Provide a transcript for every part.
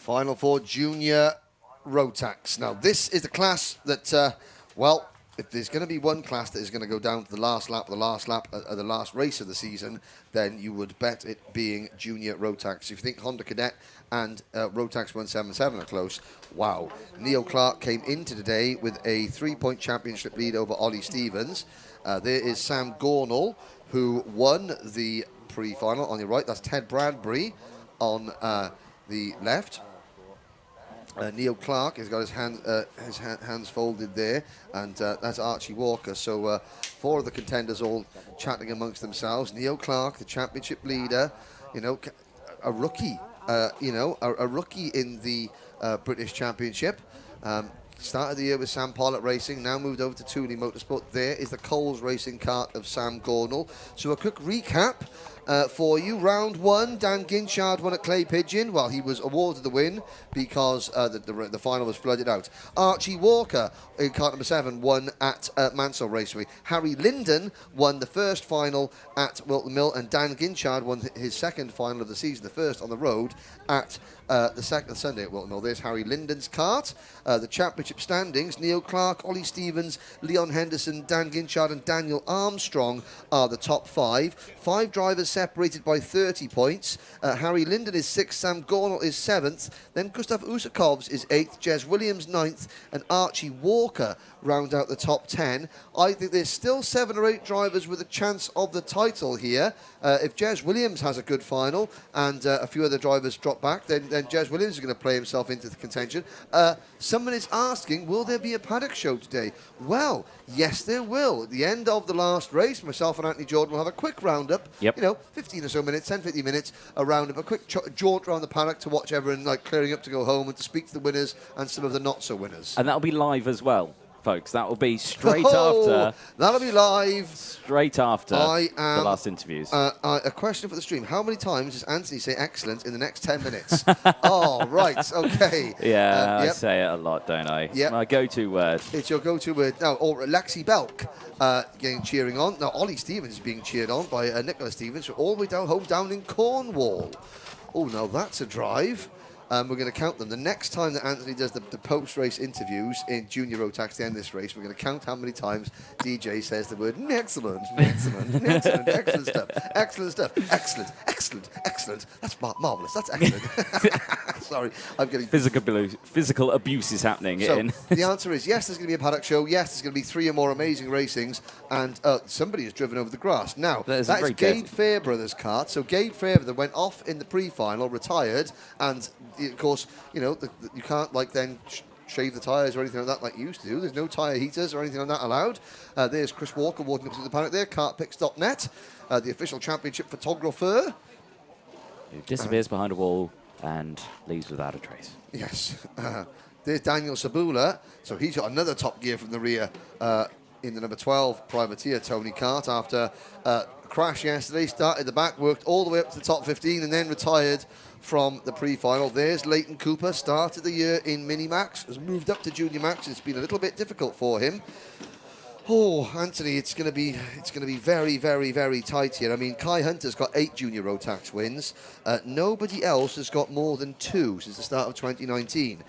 Final for Junior Rotax. Now, this is the class that, well, if there's going to be one class that is going to go down to the last lap of the last race of the season, then you would bet it being Junior Rotax. If you think Honda Cadet and Rotax 177 are close, wow. Neil Clark came into today with a 3-point championship lead over Ollie Stevens. There is Sam Gornall, who won the pre-final on your right. That's Ted Bradbury on the left. Neil Clark has got his hands folded there, and that's Archie Walker. So 4 of the contenders all chatting amongst themselves. Neil Clark, the championship leader, you know, a rookie, a rookie in the British Championship. Started the year with Sam Pollock Racing, now moved over to Thule Motorsport. There is the Coles Racing kart of Sam Gornall. So a quick recap for you. Round 1, Dan Ginchard won at Clay Pigeon. Well, he was awarded the win because the final was flooded out. Archie Walker in kart number 7 won at Mansell Raceway. Harry Linden won the first final at Wilton Mill, and Dan Ginchard won his second final of the season, the first on the road at the second Sunday at Wilton Mill. There's Harry Linden's kart. The championship standings: Neil Clark, Ollie Stevens, Leon Henderson, Dan Ginchard and Daniel Armstrong are the top 5. 5 drivers separated by 30 points. Harry Linden is 6th, Sam Gornall is 7th, then Gustav Usakovs is 8th, Jez Williams 9th, and Archie Walker round out the top 10. I think there's still 7 or 8 drivers with a chance of the title here. If Jez Williams has a good final and a few other drivers drop back, then Jez Williams is going to play himself into the contention. Someone is asking, will there be a paddock show today? Well, yes, there will. At the end of the last race, myself and Anthony Jordan will have a quick roundup. Yep. 15 or so minutes, 10, 15 minutes, a roundup, a quick jaunt around the paddock to watch everyone clearing up to go home and to speak to the winners and some of the not-so-winners. And that'll be live as well, folks. That will be straight after. That'll be live. Straight after the last interviews. A question for the stream. How many times does Anthony say excellent in the next 10 minutes? Oh, right. Okay. Yeah, I say it a lot, don't I? It's my go-to word. It's your go-to word. Now, Lexi Belk cheering on. Now, Ollie Stevens is being cheered on by Nicola Stevens from all the way down in Cornwall. Oh, now that's a drive. We're going to count them. The next time that Anthony does the post-race interviews in Junior Rotax to end this race, we're going to count how many times DJ says the word excellent, excellent, excellent, excellent stuff, excellent stuff, excellent, excellent, excellent. That's marvellous. That's excellent. Sorry, I'm getting... Physical abuse is happening. So the answer is yes, there's going to be a paddock show. Yes, there's going to be 3 or more amazing racings. And somebody has driven over the grass. Now, that is Gade Fairbrother's kart. So Gade Fairbrother went off in the pre-final, retired, and... Of course, you can't then shave the tyres or anything like that like you used to do. There's no tyre heaters or anything like that allowed. There's Chris Walker walking up to the paddock there. Kartpicks.net, the official championship photographer. Who disappears behind a wall and leaves without a trace. Yes. There's Daniel Sabula. So he's got another top gear from the rear in the number 12 privateer, Tony Kart, after a crash yesterday. Started the back, worked all the way up to the top 15 and then retired from the pre-final. There's Leighton Cooper, started the year in Mini-Max, has moved up to Junior Max. It's been a little bit difficult for him. Oh, Anthony, it's going to be very, very, very tight here. I mean, Kai Hunter's got 8 Junior Rotax wins. Nobody else has got more than 2 since the start of 2019.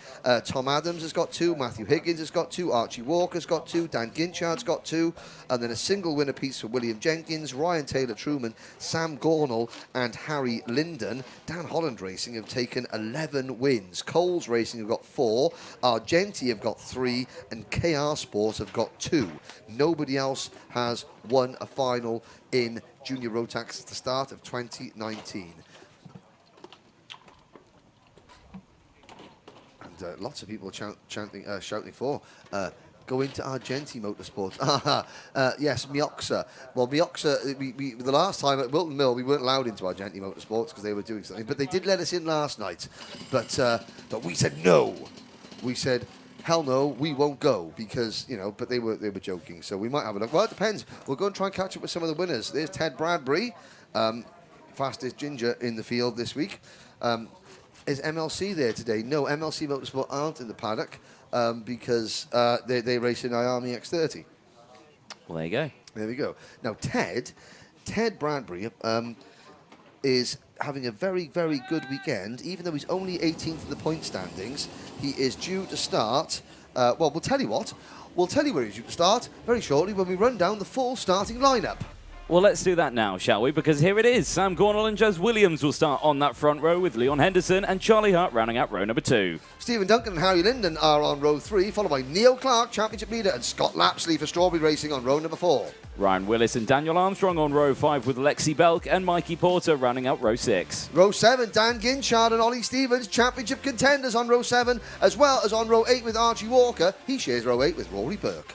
Tom Adams has got 2, Matthew Higgins has got 2, Archie Walker's got 2, Dan Ginchard's got 2, and then a single winner piece for William Jenkins, Ryan Taylor-Truman, Sam Gornall, and Harry Linden. Dan Holland Racing have taken 11 wins. Coles Racing have got 4, Argenti have got 3, and KR Sports have got 2. Nobody else has won a final in Junior Rotax at the start of 2019. And lots of people shouting for go into Argenti Motorsport. Yes, Mioxa. Well, Mioxa, the last time at Wilton Mill, we weren't allowed into Argenti Motorsports because they were doing something. But they did let us in last night. But we said no. We said... hell no, we won't go because, but they were joking. So we might have a look. Well, it depends. We'll go and try and catch up with some of the winners. There's Ted Bradbury, fastest ginger in the field this week. Is MLC there today? No, MLC Motorsport aren't in the paddock because they race in Iami X30. Well, there you go. There we go. Now, Ted Bradbury is having a very, very good weekend. Even though he's only 18th in the point standings, he is due to start. Well, we'll tell you what. We'll tell you where he's due to start very shortly when we run down the full starting lineup. Well, let's do that now, shall we? Because here it is. Sam Gornall and Jez Williams will start on that front row with Leon Henderson and Charlie Hart rounding out row number 2. Stephen Duncan and Harry Linden are on row 3, followed by Neil Clark, championship leader, and Scott Lapsley for Strawberry Racing on row number 4. Ryan Willis and Daniel Armstrong on row 5 with Lexi Belk and Mikey Porter rounding out row 6. Row 7, Dan Ginchard and Ollie Stevens, championship contenders on row 7, as well as on row 8 with Archie Walker. He shares row 8 with Rory Burke.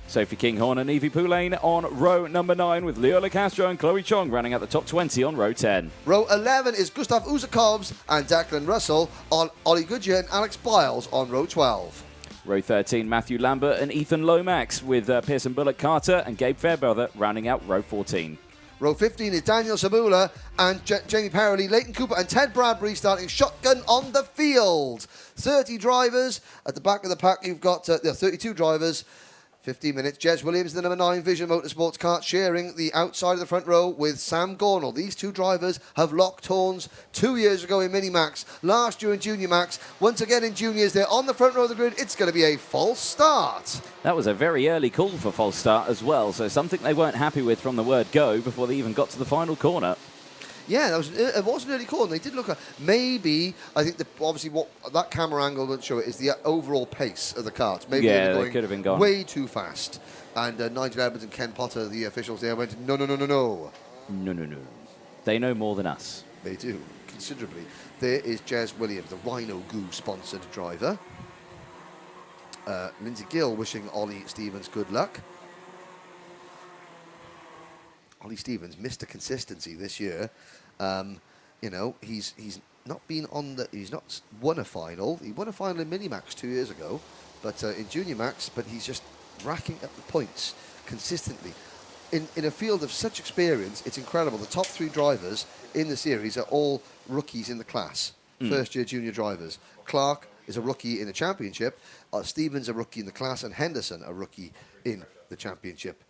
Sophie Kinghorn and Evie Poulain on row number 9 with Leo LaCastro and Chloe Chong rounding out the top 20 on row 10. Row 11 is Gustav Uzakovs and Declan Russell on Ollie Goodyear and Alex Biles on row 12. Row 13, Matthew Lambert and Ethan Lomax with Pearson Bullock Carter and Gabe Fairbrother rounding out row 14. Row 15 is Daniel Sabula and Jamie Perrelly, Leighton Cooper and Ted Bradbury starting shotgun on the field. 30 drivers. At the back of the pack, you've got 32 drivers. 15 minutes. Jez Williams, the number 9 Vision Motorsports Kart, sharing the outside of the front row with Sam Gornall. These two drivers have locked horns 2 years ago in Mini-Max, last year in Junior Max. Once again in Juniors, they're on the front row of the grid. It's going to be a false start. That was a very early call for false start as well, so something they weren't happy with from the word go before they even got to the final corner. Yeah, it was an early call, and they did look at maybe. I think obviously what that camera angle would show it is the overall pace of the cart. Maybe they could have been gone way too fast. And Nigel Edmonds and Ken Potter, the officials there, went no. No. They know more than us. They do considerably. There is Jez Williams, the Rhino Goo sponsored driver. Lindsay Gill wishing Ollie Stevens good luck. Ollie Stevens, Mr. Consistency this year. He's not been on he's not won a final. He won a final in Mini-Max 2 years ago, but in Junior Max, but he's just racking up the points consistently. In a field of such experience, it's incredible. The top 3 drivers in the series are all rookies in the class, first-year junior drivers. Clark is a rookie in the championship, Stevens a rookie in the class, and Henderson a rookie in the championship.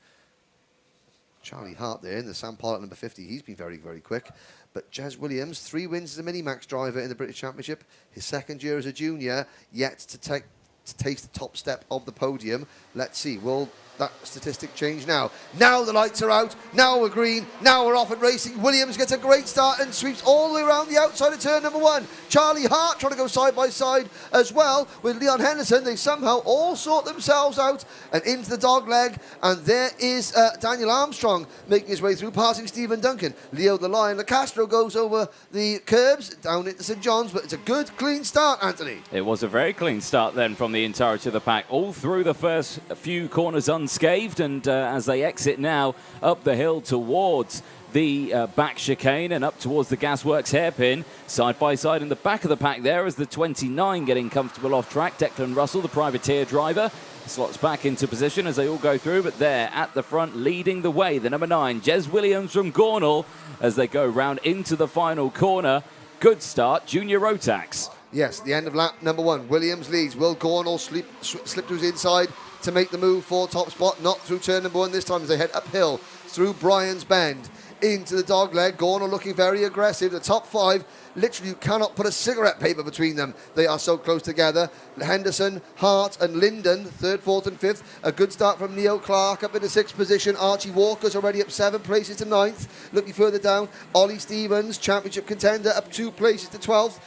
Charlie Hart there in the Sam Pollock number 50. He's been very, very quick. But Jez Williams, 3 wins as a Mini-Max driver in the British Championship. His second year as a junior, yet to taste the top step of the podium. Let's see, will that statistic change now? Now the lights are out. Now we're green. Now we're off and racing. Williams gets a great start and sweeps all the way around the outside of turn number 1. Charlie Hart trying to go side by side as well with Leon Henderson. They somehow all sort themselves out and into the dog leg. And there is Daniel Armstrong making his way through, passing Stephen Duncan. Leo the Lion LaCastro goes over the curbs down into St John's, but it's a good, clean start, Anthony. It was a very clean start then from the entirety of the pack, all through the first few corners unscathed, and as they exit now up the hill towards the back chicane and up towards the Gasworks hairpin, side by side in the back of the pack there is the 29 getting comfortable off track. Declan Russell, the privateer driver, slots back into position as they all go through, but there at the front leading the way, the number 9, Jez Williams from Gornall, as they go round into the final corner. Good start, Junior Rotax. Yes, the end of lap number 1. Williams leads. Will Gornall slip to his inside to make the move for top spot? Not through turn number 1 this time as they head uphill through Brian's Bend into the dog leg. Gornall looking very aggressive. The top 5, literally you cannot put a cigarette paper between them. They are so close together. Henderson, Hart and Linden, 3rd, 4th and 5th. A good start from Neil Clark up into 6th position. Archie Walker's already up 7 places to 9th. Looking further down, Ollie Stevens, championship contender, up 2 places to 12th.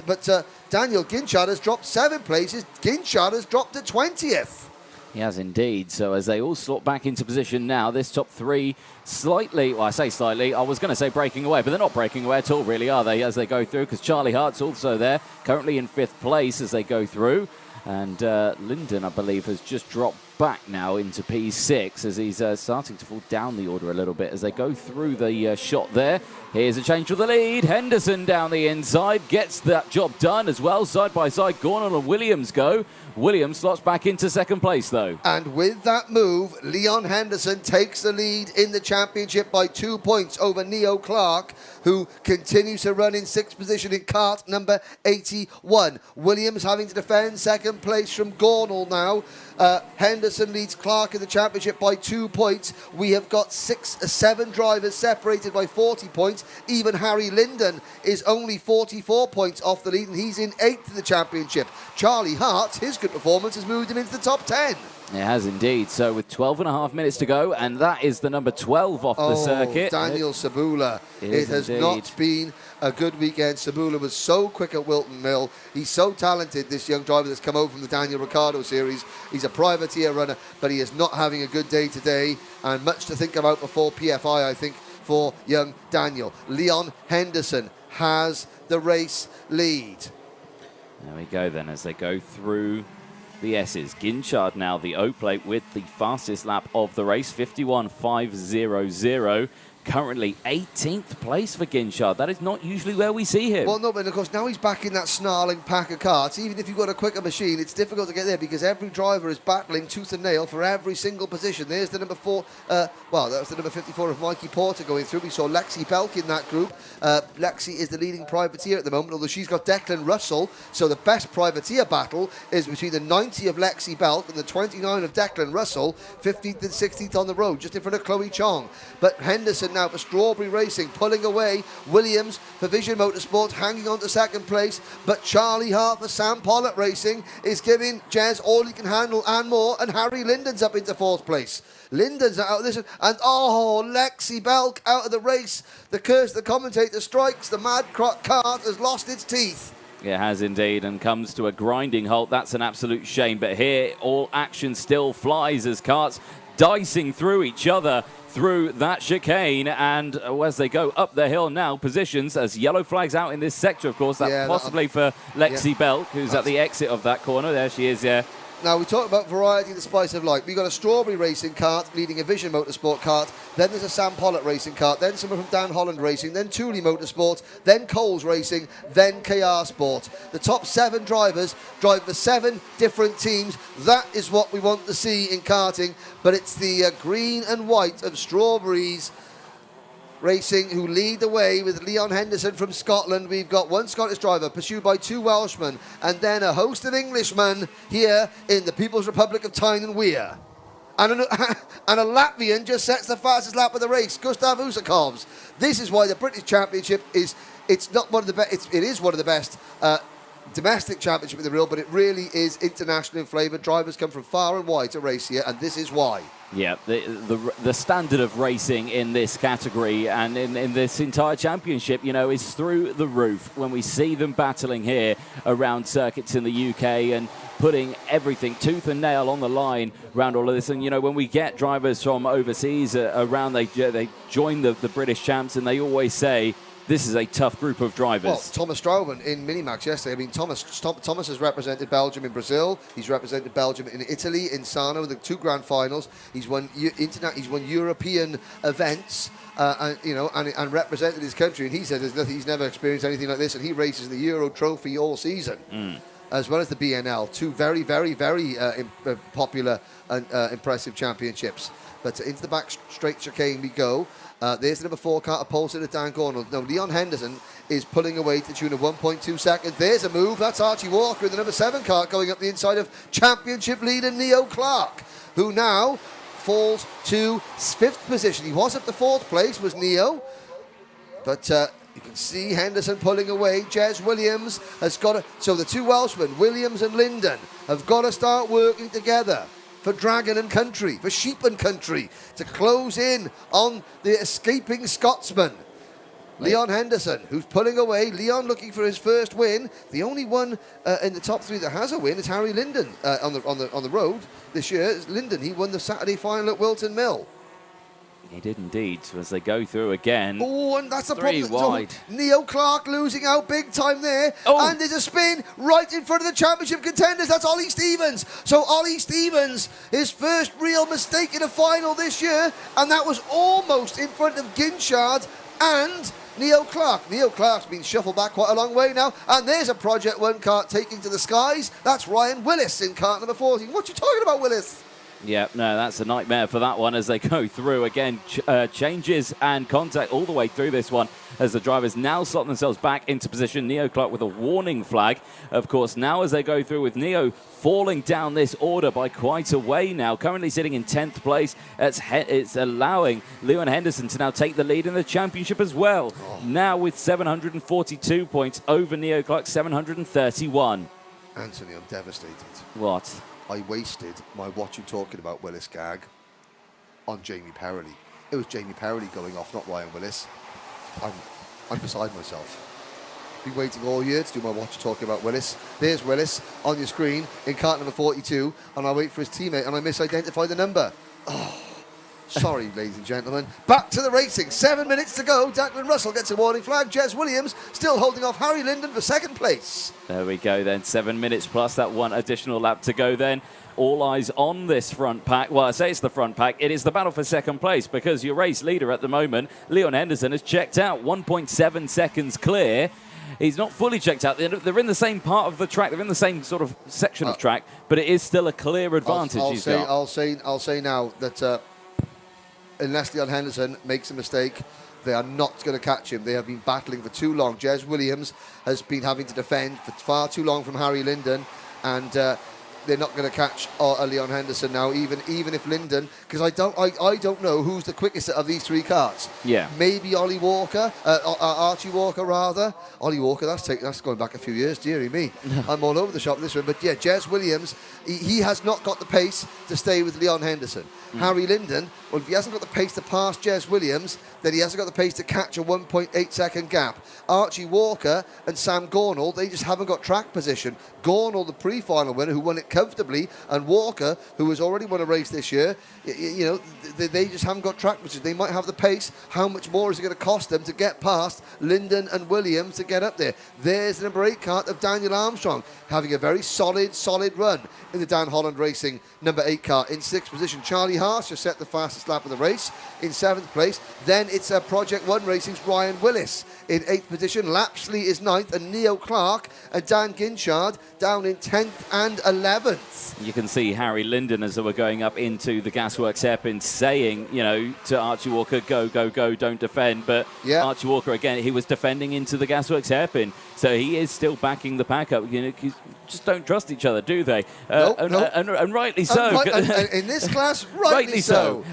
But Daniel Ginchard has dropped 7 places. Ginchard has dropped to 20th. He has indeed. So as they all slot back into position now, this top 3 slightly, well, I say slightly, I was going to say breaking away, but they're not breaking away at all, really, are they, as they go through, because Charlie Hart's also there, currently in 5th place as they go through. And Linden, I believe, has just dropped back now into P6 as he's starting to fall down the order a little bit as they go through the shot there. Here's a change for the lead. Henderson down the inside gets that job done as well. Side by side, Gornall and Williams go. Williams slots back into 2nd place, though. And with that move, Leon Henderson takes the lead in the championship. championship by 2 points over Neo Clark, who continues to run in 6th position in kart number 81. Williams having to defend 2nd place from Gornall now. Henderson leads Clark in the championship by 2 points. We have got 7 drivers separated by 40 points. Even Harry Linden is only 44 points off the lead, and he's in 8th in the championship. Charlie Hart, his good performance has moved him into the top 10. It has indeed. So with 12.5 minutes to go, and that is the number 12 off the circuit. Daniel Sabula. It has not been a good weekend. Sabula was so quick at Wilton Mill. He's so talented, this young driver that's come over from the Daniel Ricciardo series. He's a privateer runner, but he is not having a good day today, and much to think about before PFI, I think, for young Daniel. Leon Henderson has the race lead. There we go then, as they go through the S's. Ginchard now the O-plate with the fastest lap of the race, 51.500. Currently 18th place for Ginchard. That is not usually where we see him. Well, no, but of course now he's back in that snarling pack of karts. Even if you've got a quicker machine, it's difficult to get there because every driver is battling tooth and nail for every single position. There's the number 4, that was the number 54 of Mikey Porter going through. We saw Lexi Belk in that group. Lexi is the leading privateer at the moment, although she's got Declan Russell. So the best privateer battle is between the 90 of Lexi Belk and the 29 of Declan Russell, 15th and 16th on the road, just in front of Chloe Chong. But Henderson now for Strawberry Racing, pulling away. Williams for Vision Motorsport, hanging on to 2nd place. But Charlie Hart for Sam Pollitt Racing is giving Jez all he can handle and more. And Harry Linden's up into 4th place. Linden's out of this, and Lexi Belk out of the race. The curse, the commentator strikes. The mad cart has lost its teeth. It has indeed, and comes to a grinding halt. That's an absolute shame. But here, all action still flies as karts dicing through each other through that chicane, and as they go up the hill now, positions as yellow flags out in this sector, of course, that possibly for Lexi Belk, who's at the exit of that corner. There she is, yeah. Now, we talk about variety, the spice of life. We've got a Strawberry Racing kart leading a Vision Motorsport kart. Then there's a Sam Pollitt Racing kart. Then someone from Dan Holland Racing. Then Thule Motorsport. Then Coles Racing. Then KR Sport. The top 7 drivers drive for 7 different teams. That is what we want to see in karting. But it's the green and white of Strawberries Racing who lead the way with Leon Henderson from Scotland. We've got one Scottish driver pursued by 2 Welshmen and then a host of Englishmen here in the People's Republic of Tyne and Weir. And a Latvian just sets the fastest lap of the race, Gustav Usakovs. This is why the British Championship is one of the best domestic championship in the real, but it really is international in flavour. Drivers come from far and wide to race here, and this is why. Yeah, the standard of racing in this category and in this entire championship, is through the roof when we see them battling here around circuits in the UK and putting everything tooth and nail on the line around all of this. And, when we get drivers from overseas around, they join the British champs, and they always say, this is a tough group of drivers. Well, Thomas Strouven in Minimax yesterday. I mean, Thomas has represented Belgium in Brazil. He's represented Belgium in Italy, in Sarno, the 2 grand finals. He's won European events, and represented his country. And he said he's never experienced anything like this. And he races the Euro Trophy all season, as well as the BNL. 2 very, very, very popular and impressive championships. But into the back straight chicane we go. There's the number 4 kart, a pole sitter, Dan Gornall. Now, Leon Henderson is pulling away to the tune of 1.2 seconds. There's a move. That's Archie Walker in the number 7 kart going up the inside of championship leader Neo Clark, who now falls to 5th position. He was at the 4th place, was Neo. But you can see Henderson pulling away. Jez Williams has got to... So the 2 Welshmen, Williams and Linden, have got to start working together for Dragon and Country, for Sheep and Country, to close in on the escaping Scotsman. Leon Henderson, who's pulling away. Leon looking for his first win. The only one in the top 3 that has a win is Harry Linden on the road this year. It's Linden. He won the Saturday final at Wilton Mill. He did indeed, so as they go through again. Oh, and that's the 3 problem. wide. So Neo Clark losing out big time there. Oh. And there's a spin right in front of the championship contenders. That's Ollie Stevens. So Ollie Stevens, his first real mistake in a final this year. And that was almost in front of Ginchard and Neo Clark. Neo Clark's been shuffled back quite a long way now. And there's a Project 1 kart taking to the skies. That's Ryan Willis in kart number 14. What you talking about, Willis? Yeah, no, that's a nightmare for that one as they go through again. Changes and contact all the way through this one as the drivers now slot themselves back into position. Neo Clark with a warning flag. Of course, now as they go through with Neo falling down this order by quite a way now, currently sitting in 10th place. It's allowing Leon Henderson to now take the lead in the championship as well. Now with 742 points over Neo Clark, 731. Anthony, I'm devastated. What? I wasted my what you talking about Willis gag on Jamie Perrelly. It was Jamie Perrelly going off, not Ryan Willis. I'm beside myself. Been waiting all year to do my what you talking about Willis. There's Willis on your screen in cart number 42, and I wait for his teammate and I misidentify the number. Oh, sorry, ladies and gentlemen. Back to the racing. 7 minutes to go. Declan Russell gets a warning flag. Jez Williams still holding off Harry Linden for second place. There we go then. 7 minutes plus that one additional lap to go then. All eyes on this front pack. Well, I say it's the front pack. It is the battle for second place because your race leader at the moment, Leon Henderson, has checked out 1.7 seconds clear. He's not fully checked out. They're in the same part of the track. They're in the same sort of section of track, but it is still a clear advantage he's got. I'll say now that unless Leon Henderson makes a mistake, they are not going to catch him. They have been battling for too long. Jez Williams has been having to defend for far too long from Harry Linden, and they're not going to catch Leon Henderson now, even if Linden, because I don't know who's the quickest of these three karts. Yeah. Maybe Archie Walker rather. Ollie Walker, that's going back a few years, dearie me. I'm all over the shop this one, but yeah, Jez Williams, he has not got the pace to stay with Leon Henderson. Harry Linden, well, if he hasn't got the pace to pass Jez Williams, then he hasn't got the pace to catch a 1.8 second gap. Archie Walker and Sam Gornall, they just haven't got track position. Gornall, the pre-final winner, who won it comfortably, and Walker, who has already won a race this year, they just haven't got track position. They might have the pace. How much more is it going to cost them to get past Linden and Williams to get up there? There's the number 8 kart of Daniel Armstrong, having a very solid run in the Dan Holland Racing number 8 kart. In 6th position, Charlie Haas just set the fastest lap of the race in 7th place. Then it's Project 1 Racing's Ryan Willis in 8th position. Lapsley is 9th, and Neo Clark and Dan Ginchard down in 10th and 11th. You can see Harry Linden as they were going up into the Gasworks hairpin saying, to Archie Walker, go, don't defend. But yeah. Archie Walker, again, he was defending into the Gasworks hairpin. So he is still backing the pack up. Just don't trust each other, do they? Nope. And rightly so. And in this class, rightly so.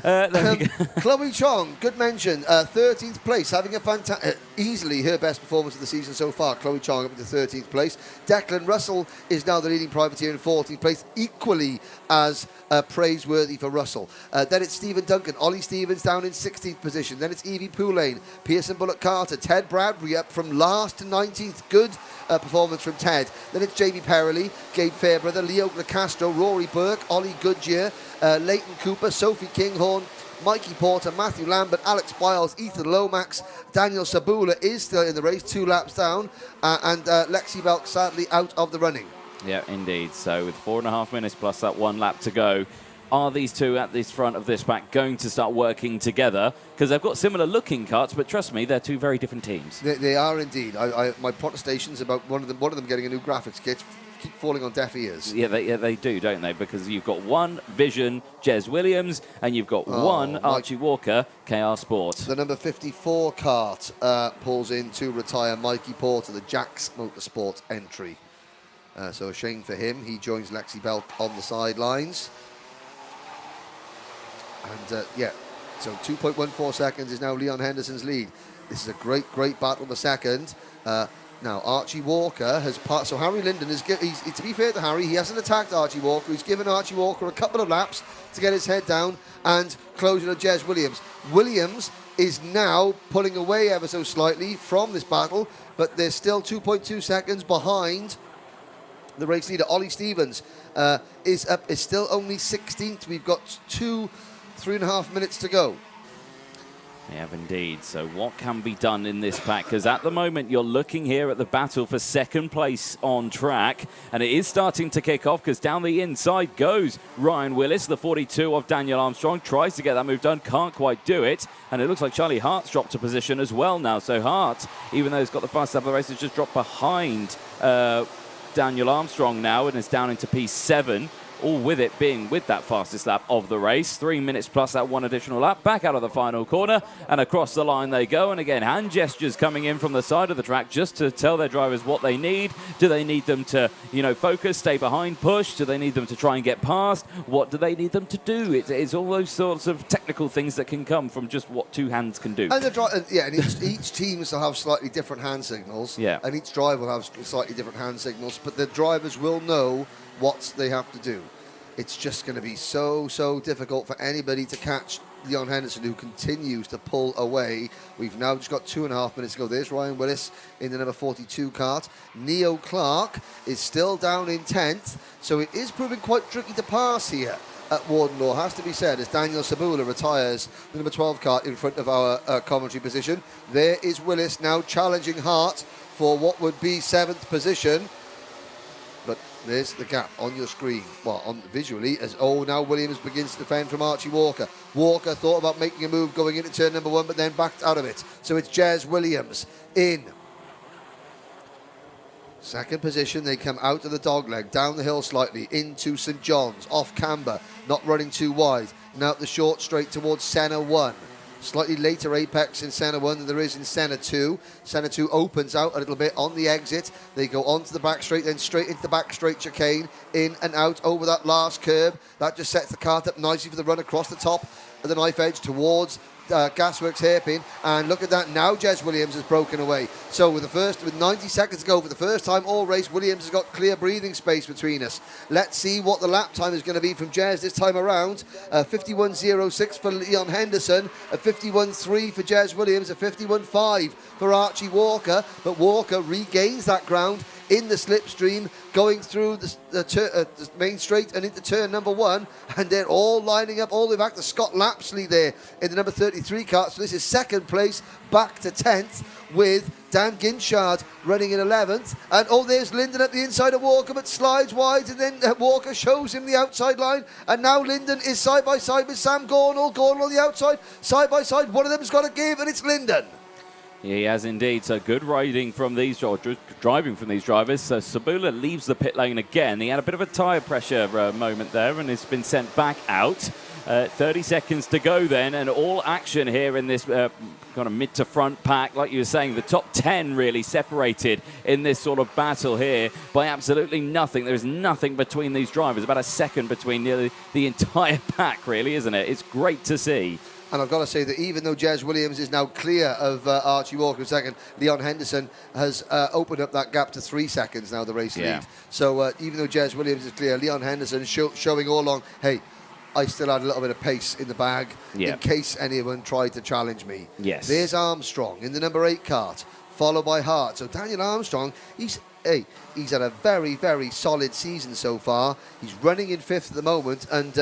Chloe Chong, good mention, 13th place, having a fantastic, easily her best performance of the season so far. Chloe Chong up into 13th place. Declan Russell is now the leading privateer in 14th place, equally as praiseworthy for Russell. Then it's Stephen Duncan, Ollie Stevens down in 16th position. Then it's Evie Poulane, Pearson Bullock Carter, Ted Bradbury up from last to 19th. Good performance from Ted. Then it's Jamie Perrelly, Gabe Fairbrother, Leo Castro, Rory Burke, Ollie Goodyear, Leighton Cooper, Sophie Kinghorn, Mikey Porter, Matthew Lambert, Alex Biles, Ethan Lomax, Daniel Sabula is still in the race, 2 laps down, and Lexi Belk sadly out of the running. Yeah, indeed. So with 4.5 minutes plus that 1 lap to go, are these two at this front of this pack going to start working together? Because they've got similar looking karts, but trust me, they're two very different teams. They are indeed. My protestations about one of them getting a new graphics kit keep falling on deaf ears. Yeah, they do, don't they? Because you've got one Vision, Jez Williams, and you've got one Archie Walker, KR Sport. The number 54 kart pulls in to retire Mikey Porter, the Jax Motorsport entry. So a shame for him. He joins Lexi Belk on the sidelines. And so 2.14 seconds is now Leon Henderson's lead. This is a great battle for second. Now Archie Walker has passed. So Harry Linden to be fair to Harry, he hasn't attacked Archie Walker. He's given Archie Walker a couple of laps to get his head down and closing on Jez Williams. Williams is now pulling away ever so slightly from this battle, but they're still 2.2 seconds behind the race leader. Ollie Stevens is still only 16th. We've got 3.5 minutes to go. We have indeed. So what can be done in this pack? Because at the moment you're looking here at the battle for second place on track, and it is starting to kick off because down the inside goes Ryan Willis, the 42 of Daniel Armstrong, tries to get that move done, can't quite do it, and it looks like Charlie Hart's dropped a position as well now. So Hart, even though he's got the fast lap of the race, has just dropped behind Daniel Armstrong now and is down into P7. all with it being with that fastest lap of the race. 3 minutes plus that one additional lap. Back out of the final corner and across the line they go. And again, hand gestures coming in from the side of the track just to tell their drivers what they need. Do they need them to, focus, stay behind, push? Do they need them to try and get past? What do they need them to do? It's all those sorts of technical things that can come from just what two hands can do. And each team will have slightly different hand signals. Yeah. And each driver will have slightly different hand signals, but the drivers will know what they have to do. It's just going to be so difficult for anybody to catch Leon Henderson, who continues to pull away. We've now just got 2.5 minutes to go. There's Ryan Willis in the number 42 kart. Neo Clark is still down in 10th, so it is proving quite tricky to pass here at Warden Law, has to be said, as Daniel Sabula retires the number 12 kart in front of our commentary position. There is Willis now challenging Hart for what would be 7th position. But there's the gap on your screen, visually, as now Williams begins to defend from Archie Walker. Walker thought about making a move going into turn number 1, but then backed out of it. So it's Jez Williams in second position. They come out of the dogleg, down the hill slightly, into St John's, off camber, not running too wide. Now the short straight towards Senna 1. Slightly later apex in Senna 1 than there is in Senna 2. Senna 2 opens out a little bit on the exit. They go onto the back straight, then straight into the back straight chicane, in and out over that last curb. That just sets the kart up nicely for the run across the top of the knife edge towards Gasworks hairpin, and look at that, now Jez Williams has broken away. So with 90 seconds to go, for the first time all race, Williams has got clear breathing space between us. Let's see what the lap time is going to be from Jez this time around. 51.06 for Leon Henderson, a 51.3 for Jez Williams, a 51.5 for Archie Walker, but Walker regains that ground in the slipstream, going through the main straight and into turn number 1, and they're all lining up all the way back to Scott Lapsley there in the number 33 kart. So this is second place, back to 10th, with Dan Ginchard running in 11th. And there's Linden at the inside of Walker, but slides wide, and then Walker shows him the outside line, and now Linden is side by side with Sam Gornall on the outside, side by side. One of them's got to give, and it's Linden. He has indeed. So good riding from these, or driving from these drivers. So Sabula leaves the pit lane again. He had a bit of a tyre pressure moment there and has been sent back out. 30 seconds to go then, and all action here in this kind of mid to front pack. Like you were saying, the top 10 really separated in this sort of battle here by absolutely nothing. There's nothing between these drivers, about a second between nearly the entire pack, really, isn't it? It's great to see. And I've got to say that even though Jez Williams is now clear of Archie Walker in second, Leon Henderson has opened up that gap to 3 seconds now, the race lead. So even though Jez Williams is clear, Leon Henderson is showing all along, hey, I still had a little bit of pace in the bag in case anyone tried to challenge me. Yes. There's Armstrong in the number 8 kart, followed by Hart. So Daniel Armstrong, he's had a very, very solid season so far. He's running in 5th at the moment, and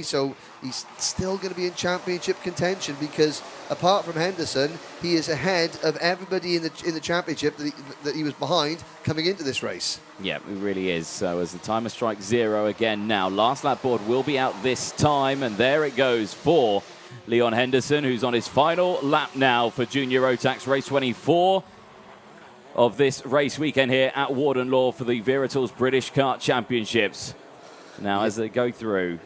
so he's still going to be in championship contention, because apart from Henderson, he is ahead of everybody in the championship that he was behind coming into this race. Yeah, it really is. So as the timer strikes 0 again now, last lap board will be out this time, and there it goes for Leon Henderson, who's on his final lap now for Junior Rotax Race 24 of this race weekend here at Warden Law for the Wera British Kart Championships. Now, as they go through,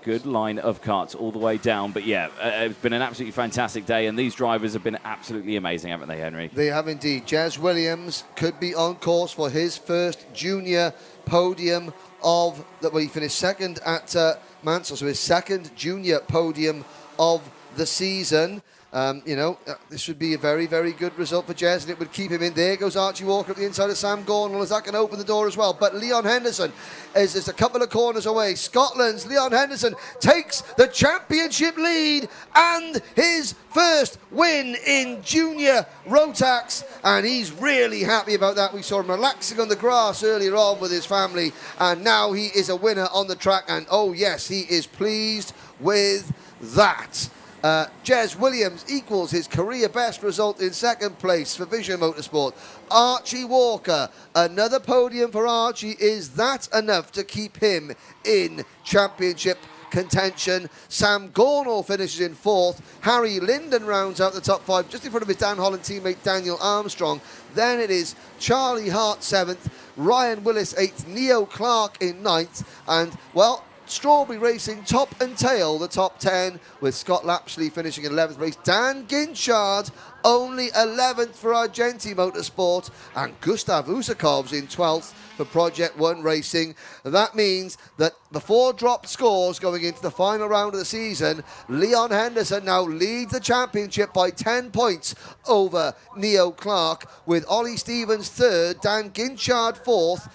good line of karts all the way down. But it's been an absolutely fantastic day, and these drivers have been absolutely amazing, haven't they, Henry? They have indeed. Jez Williams could be on course for his first junior podium he finished second at Mansell, so his second junior podium of the season. This would be a very, very good result for Jez, and it would keep him in. There goes Archie Walker at the inside of Sam Gornall. Is that going to open the door as well? But Leon Henderson is just a couple of corners away. Scotland's Leon Henderson takes the championship lead and his first win in Junior Rotax, and he's really happy about that. We saw him relaxing on the grass earlier on with his family, and now he is a winner on the track, and oh yes, he is pleased with that. Jez Williams equals his career best result in second place for Vision Motorsport. Archie Walker, another podium for Archie. Is that enough to keep him in championship contention? Sam Gornall finishes in 4th. Harry Linden rounds out the top 5, just in front of his Dan Holland teammate Daniel Armstrong. Then it is Charlie Hart 7th, Ryan Willis 8th, Neo Clark in 9th, and, well, Strawberry Racing top and tail the top 10, with Scott Lapsley finishing in 11th race. Dan Ginchard only 11th for Argenti Motorsport, and Gustav Usakovs in 12th for Project One Racing. That means that the 4 dropped scores going into the final round of the season, Leon Henderson now leads the championship by 10 points over Neo Clark, with Ollie Stevens 3rd, Dan Ginchard 4th,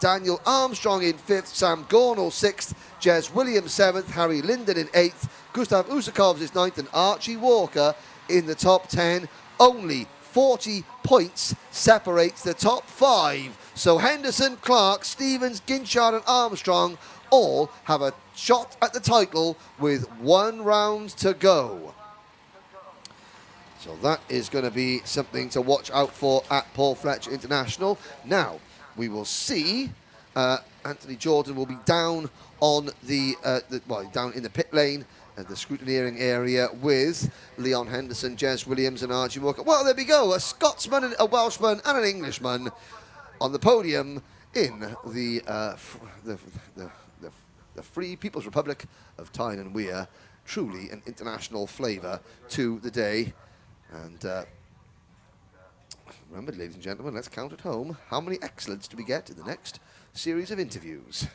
Daniel Armstrong in 5th, Sam Gornall 6th, Jez Williams 7th, Harry Linden in 8th, Gustav Usakovs is 9th, and Archie Walker in the top 10. Only 40 points separates the top 5. So Henderson, Clark, Stevens, Ginchard and Armstrong all have a shot at the title with 1 round to go. So that is going to be something to watch out for at Paul Fletcher International. Now, we will see Anthony Jordan will be down on down in the pit lane at the scrutineering area with Leon Henderson, Jez Williams and Archie Walker. Well, there we go, a Scotsman, a Welshman and an Englishman on the podium in the Free People's Republic of Tyne and Wear. Truly an international flavour to the day. And remember, ladies and gentlemen, let's count at home. How many excellents do we get in the next series of interviews?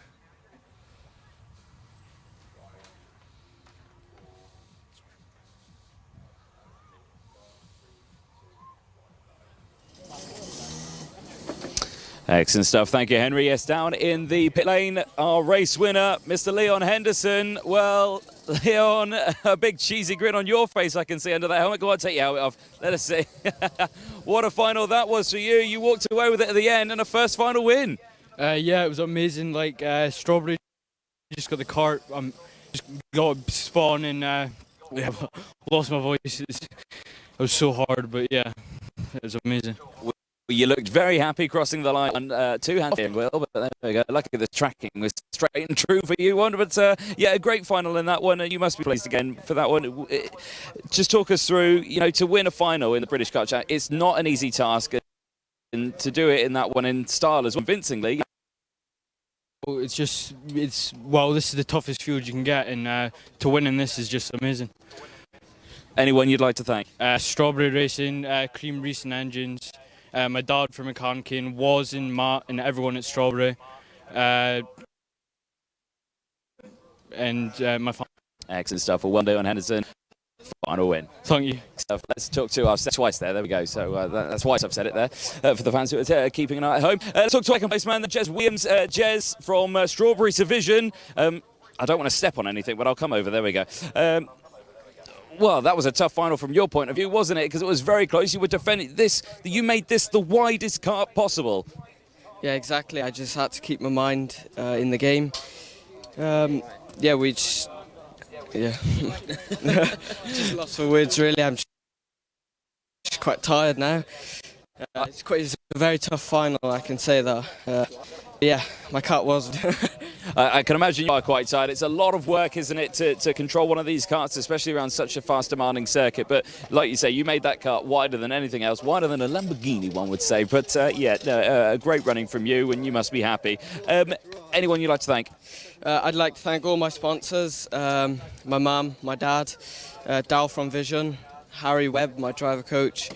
Excellent stuff. Thank you, Henry. Yes, down in the pit lane, our race winner, Mr. Leon Henderson. Well, Leon, a big cheesy grin on your face I can see under that helmet. Go on, take your helmet off. Let us see. What a final that was for you. You walked away with it at the end and a first final win. Yeah, it was amazing. Like, Strawberry just got the cart. Just got spot on and yeah, lost my voice. It was so hard, but yeah, it was amazing. You looked very happy crossing the line on 2 hands, Will, but there we go. Lucky the tracking was straight and true for you, one. But yeah, a great final in that one. You must be pleased again for that one. Just talk us through, you know, to win a final in the British Kart Champ, it's not an easy task, and to do it in that one in style as convincingly. Well, this is the toughest field you can get, and to win in this is just amazing. Anyone you'd like to thank? Strawberry Racing, Cream Racing Engines. My dad from McCann was in Matt and everyone at Strawberry, and my family. Excellent stuff. Well, well done, Henderson. Final win. Thank you. Let's talk to our twice there. There we go. So that's twice I've said it there for the fans who are keeping an eye at home. Let's talk to second place man, Jez Williams. Jez from Strawberry Division. I don't want to step on anything, but I'll come over. There we go. Well, that was a tough final from your point of view, wasn't it? Because it was very close. You were defending this. You made this the widest kart possible. Yeah, exactly. I just had to keep my mind in the game. Yeah, we just... Yeah. Just lost for words, really. I'm just quite tired now. It's a very tough final, I can say that. Yeah, my kart was. I can imagine you are quite tired. It's a lot of work, isn't it, to control one of these karts, especially around such a fast, demanding circuit. But like you say, you made that kart wider than anything else, wider than a Lamborghini, one would say. But yeah, a great running from you, and you must be happy. Anyone you'd like to thank? I'd like to thank all my sponsors, my mum, my dad, Dal from Vision, Harry Webb, my driver coach,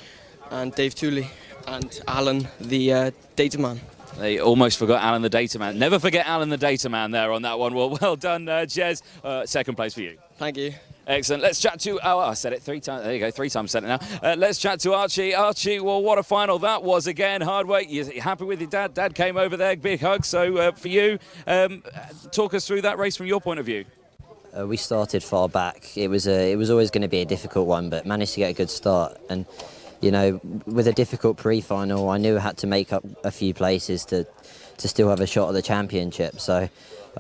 and Dave Tooley, and Alan, the data man. They almost forgot Alan the data man. Never forget Alan the data man there on that one. Well done, Jez. Second place for you. Thank you. Excellent. Let's chat to I said it 3 times. There you go, 3 times said it now. Let's chat to Archie. Archie, well, what a final that was again. Hard work. You're happy with your dad? Dad came over there. Big hug. So for you, talk us through that race from your point of view. We started far back. It was always going to be a difficult one, but managed to get a good start. And you know, with a difficult pre-final, I knew I had to make up a few places to still have a shot at the championship. So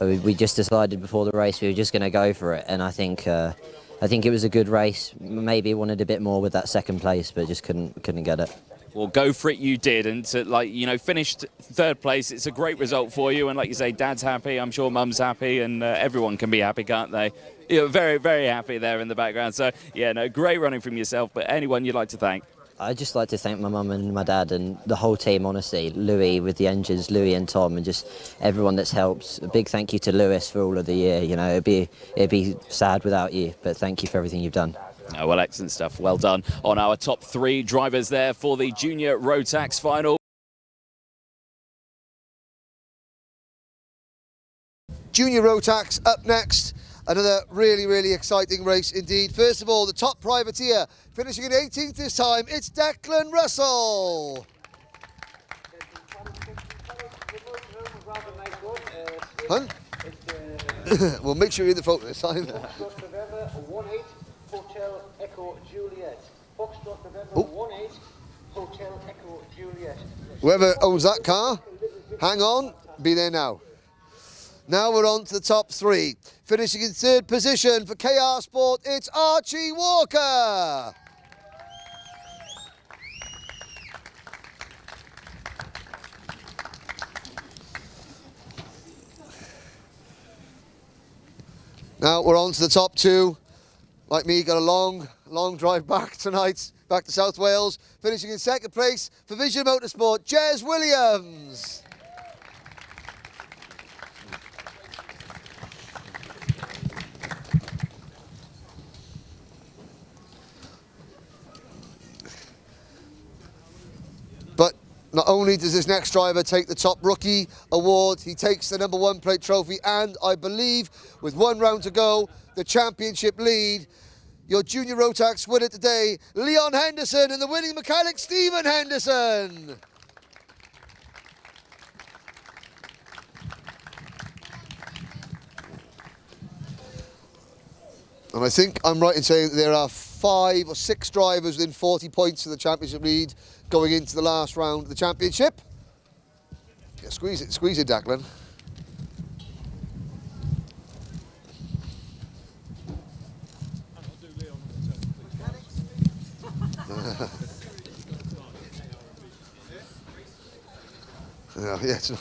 we just decided before the race we were just going to go for it. And I think it was a good race. Maybe wanted a bit more with that second place, but just couldn't get it. Well, go for it, you did, and to finished 3rd place. It's a great result for you, and like you say, Dad's happy. I'm sure Mum's happy, and everyone can be happy, can't they? You're very, very happy there in the background. So yeah, no, great running from yourself. But anyone you'd like to thank? I'd just like to thank my mum and my dad and the whole team, honestly. Louis with the engines, Louis and Tom, and just everyone that's helped. A big thank you to Lewis for all of the year. You know, it'd be sad without you, but thank you for everything you've done. Oh, well, excellent stuff. Well done on our top 3 drivers there for the Junior Rotax final. Junior Rotax up next. Another really, really exciting race indeed. First of all, the top privateer finishing in 18th this time. It's Declan Russell. Hun? Well, make sure you're in the photo this time. Whoever owns that car, hang on, be there now. Now we're on to the top 3. Finishing in 3rd position for KR Sport, it's Archie Walker. Now we're on to the top 2. Like me, got a long drive back tonight, back to South Wales. Finishing in 2nd place for Vision Motorsport, Jez Williams. But not only does this next driver take the top rookie award, he takes the #1 plate trophy and, I believe, with 1 round to go, the championship lead. Your Junior Rotax winner today, Leon Henderson, and the winning mechanic, Stephen Henderson. And I think I'm right in saying that there are 5 or 6 drivers within 40 points of the championship lead going into the last round of the championship. Yeah, squeeze it, Declan. Yeah, it's not.